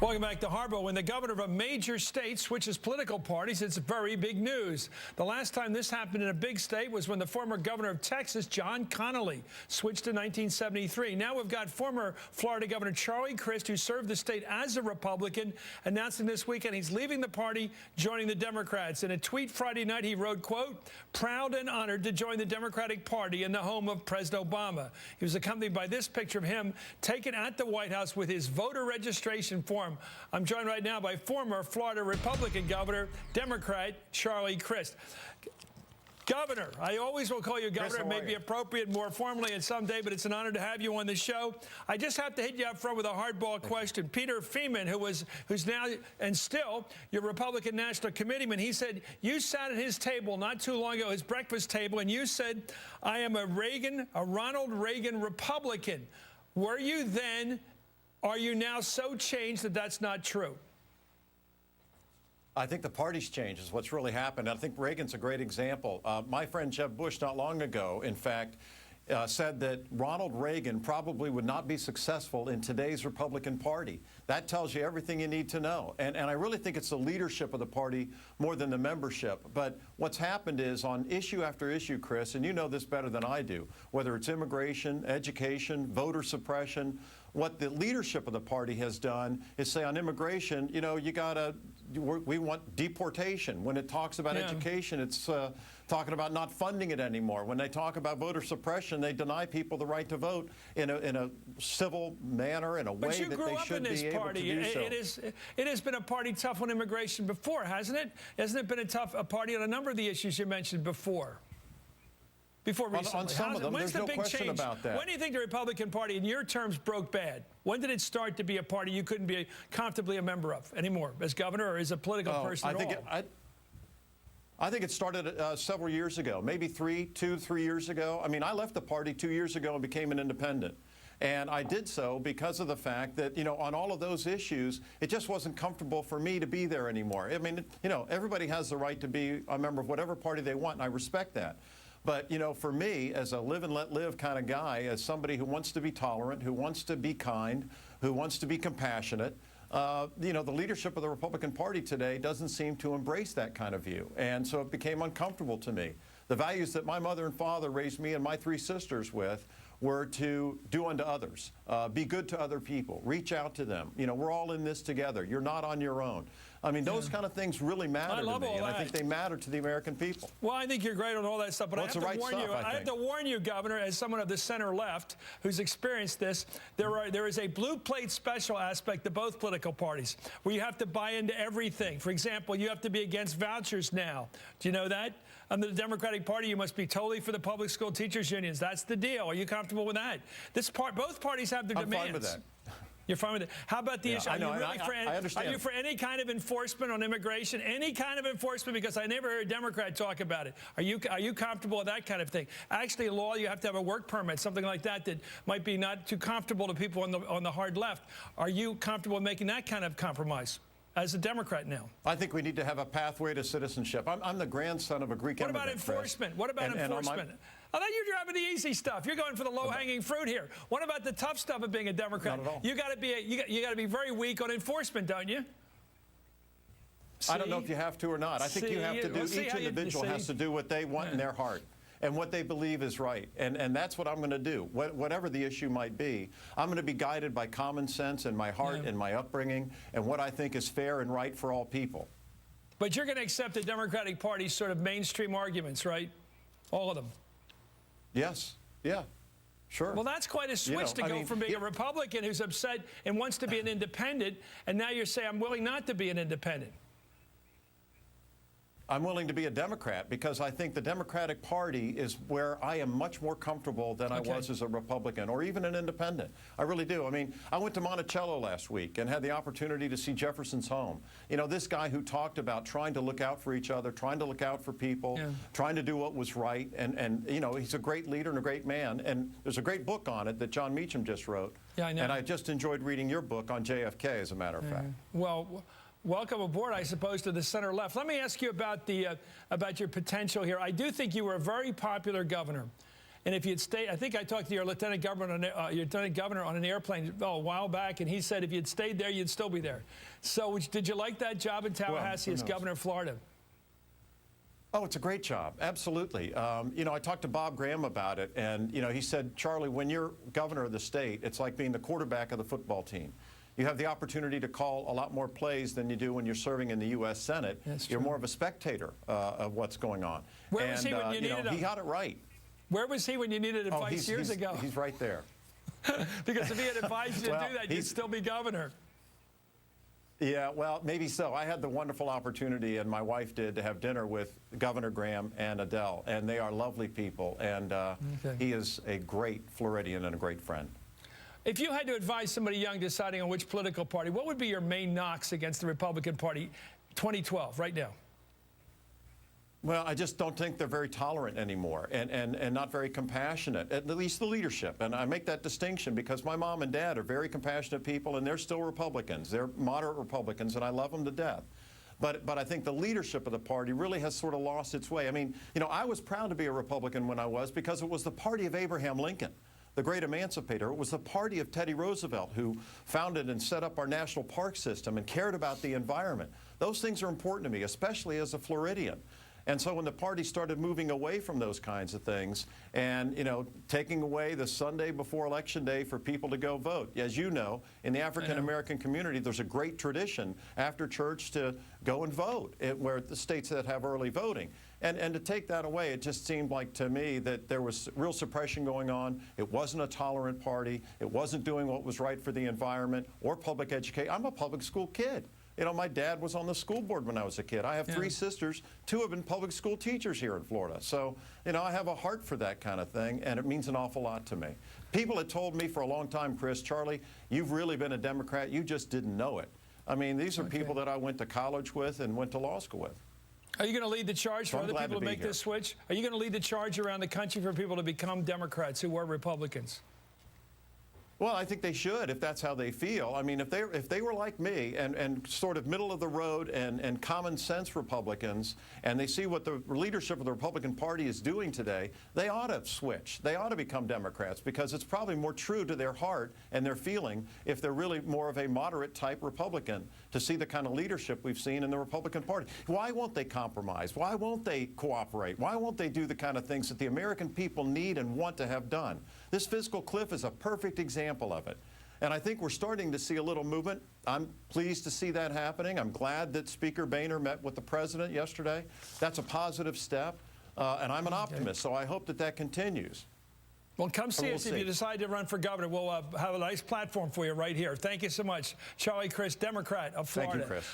Welcome back to Harbor. When the governor of a major state switches political parties, it's very big news. The last time this happened in a big state was when the former governor of Texas, John Connally, switched in 1973. Now we've got former Florida Governor Charlie Crist, who served the state as a Republican, announcing this weekend he's leaving the party, joining the Democrats. In a tweet Friday night, he wrote, quote, "Proud and honored to join the Democratic Party in the home of President Obama." He was accompanied by this picture of him taken at the White House with his voter registration form. I'm joined right now by former Florida Republican Governor, Democrat Charlie Crist. Governor, I always will call you Governor. It may be appropriate more formally at some day, but it's an honor to have you on the show. I just have to hit you up front with a hardball question. Peter Feeman, who's now and still your Republican National Committeeman, he said you sat at his table not too long ago, his breakfast table, and you said, "I am a Ronald Reagan Republican." Were you then? Are you now so changed that that's not true? I think the party's changed is what's really happened. I think Reagan's a great example. My friend Jeb Bush not long ago, in fact, said that Ronald Reagan probably would not be successful in today's Republican Party. That tells you everything you need to know. And I really think it's the leadership of the party more than the membership. But what's happened is on issue after issue, Chris, and you know this better than I do, whether it's immigration, education, voter suppression, what the leadership of the party has done is say on immigration, you know, we want deportation. When it talks about education, it's talking about not funding it anymore. When they talk about voter suppression, they deny people the right to vote in a civil manner, in a way that they should be able to do so. It has been a party tough on immigration before, hasn't it? Hasn't it been a party on a number of the issues you mentioned before? Recently. On some of them, there's no question about that. When do you think the Republican Party, in your terms, broke bad? When did it start to be a party you couldn't be comfortably a member of anymore, as governor or as a political person at all? I think it started several years ago, maybe 3 years ago. I mean, I left the party 2 years ago and became an independent. And I did so because of the fact that, you know, on all of those issues, it just wasn't comfortable for me to be there anymore. I mean, you know, everybody has the right to be a member of whatever party they want, and I respect that. But, you know, for me, as a live and let live kind of guy, as somebody who wants to be tolerant, who wants to be kind, who wants to be compassionate, you know, the leadership of the Republican Party today doesn't seem to embrace that kind of view. And so it became uncomfortable to me. The values that my mother and father raised me and my 3 sisters with were to do unto others, be good to other people, reach out to them. You know, we're all in this together. You're not on your own. I mean, those kind of things really matter to me, and I think they matter to the American people. Well, I think you're great on all that stuff, but I have to warn you, Governor, as someone of the center left who's experienced this, there is a blue plate special aspect to both political parties where you have to buy into everything. For example, you have to be against vouchers now. Do you know that? Under the Democratic Party, you must be totally for the public school teachers unions. That's the deal. Are you comfortable with that? Both parties have their demands. I'm fine with that. You're fine with it. How about the issue? I understand. Are you for any kind of enforcement on immigration? Any kind of enforcement? Because I never heard a Democrat talk about it. Are you comfortable with that kind of thing? Actually, law, you have to have a work permit, something like that might be not too comfortable to people on the hard left. Are you comfortable making that kind of compromise as a Democrat now? I think we need to have a pathway to citizenship. I'm the grandson of a Greek immigrant. What about enforcement? What about enforcement? I thought you're driving the easy stuff. You're going for the low-hanging fruit here. What about the tough stuff of being a Democrat? Not at all. You got to be very weak on enforcement, don't you? I don't know if you have to or not. I think you have to do. Each individual has to do what they want in their heart and what they believe is right. And that's what I'm going to do. Whatever the issue might be, I'm going to be guided by common sense and my heart and my upbringing and what I think is fair and right for all people. But you're going to accept the Democratic Party's sort of mainstream arguments, right? All of them. Yes. Yeah. Sure. Well, that's quite a switch to go from being a Republican who's upset and wants to be an independent, and now you're saying, I'm willing not to be an independent. I'm willing to be a Democrat because I think the Democratic Party is where I am much more comfortable than I was as a Republican or even an independent. I really do. I mean, I went to Monticello last week and had the opportunity to see Jefferson's home. You know, this guy who talked about trying to look out for each other, trying to look out for people, trying to do what was right. And you know, he's a great leader and a great man. And there's a great book on it that John Meacham just wrote. Yeah, I know. And I just enjoyed reading your book on JFK, as a matter of fact. Well, welcome aboard, I suppose, to the center left. Let me ask you about your potential here. I do think you were a very popular governor. And if you'd stayed, I think I talked to your lieutenant governor on an airplane a while back, and he said if you'd stayed there, you'd still be there. So did you like that job in Tallahassee as governor of Florida? Oh, it's a great job. Absolutely. You know, I talked to Bob Graham about it, and, you know, he said, Charlie, when you're governor of the state, it's like being the quarterback of the football team. You have the opportunity to call a lot more plays than you do when you're serving in the U.S. Senate. You're more of a spectator of what's going on. Where was he when you needed him? He got it right. Where was he when you needed advice years ago? He's right there. Because if he had advised you to do that, you'd still be governor. Yeah, well, maybe so. I had the wonderful opportunity, and my wife did, to have dinner with Governor Graham and Adele, and they are lovely people, and he is a great Floridian and a great friend. If you had to advise somebody young deciding on which political party, what would be your main knocks against the Republican Party 2012, right now? Well, I just don't think they're very tolerant anymore and not very compassionate, at least the leadership. And I make that distinction because my mom and dad are very compassionate people, and they're still Republicans. They're moderate Republicans, and I love them to death. But I think the leadership of the party really has sort of lost its way. I mean, you know, I was proud to be a Republican when I was, because it was the party of Abraham Lincoln, the great emancipator. It was the party of Teddy Roosevelt, who founded and set up our national park system and cared about the environment. Those things are important to me, especially as a Floridian. And so when the party started moving away from those kinds of things and, you know, taking away the Sunday before Election Day for people to go vote, as you know, in the African-American community, there's a great tradition after church to go and vote, where the states that have early voting. And to take that away, it just seemed like to me that there was real suppression going on. It wasn't a tolerant party. It wasn't doing what was right for the environment or public education. I'm a public school kid. You know, my dad was on the school board when I was a kid. I have three sisters. Two have been public school teachers here in Florida. So, you know, I have a heart for that kind of thing, and it means an awful lot to me. People had told me for a long time, Chris, Charlie, you've really been a Democrat. You just didn't know it. I mean, these are people that I went to college with and went to law school with. Are you going to lead the charge for other people to make this switch? Are you going to lead the charge around the country for people to become Democrats who were Republicans? Well, I think they should, if that's how they feel. I mean, if they were like me and sort of middle of the road and common sense Republicans, and they see what the leadership of the Republican Party is doing today, they ought to switch. They ought to become Democrats, because it's probably more true to their heart and their feeling if they're really more of a moderate type Republican, to see the kind of leadership we've seen in the Republican Party. Why won't they compromise? Why won't they cooperate? Why won't they do the kind of things that the American people need and want to have done? This fiscal cliff is a perfect example of it. And I think we're starting to see a little movement. I'm pleased to see that happening. I'm glad that Speaker Boehner met with the president yesterday. That's a positive step. And I'm an optimist, so I hope that that continues. Well, come see us if you decide to run for governor. We'll have a nice platform for you right here. Thank you so much. Charlie Crist, Democrat of Florida. Thank you, Chris.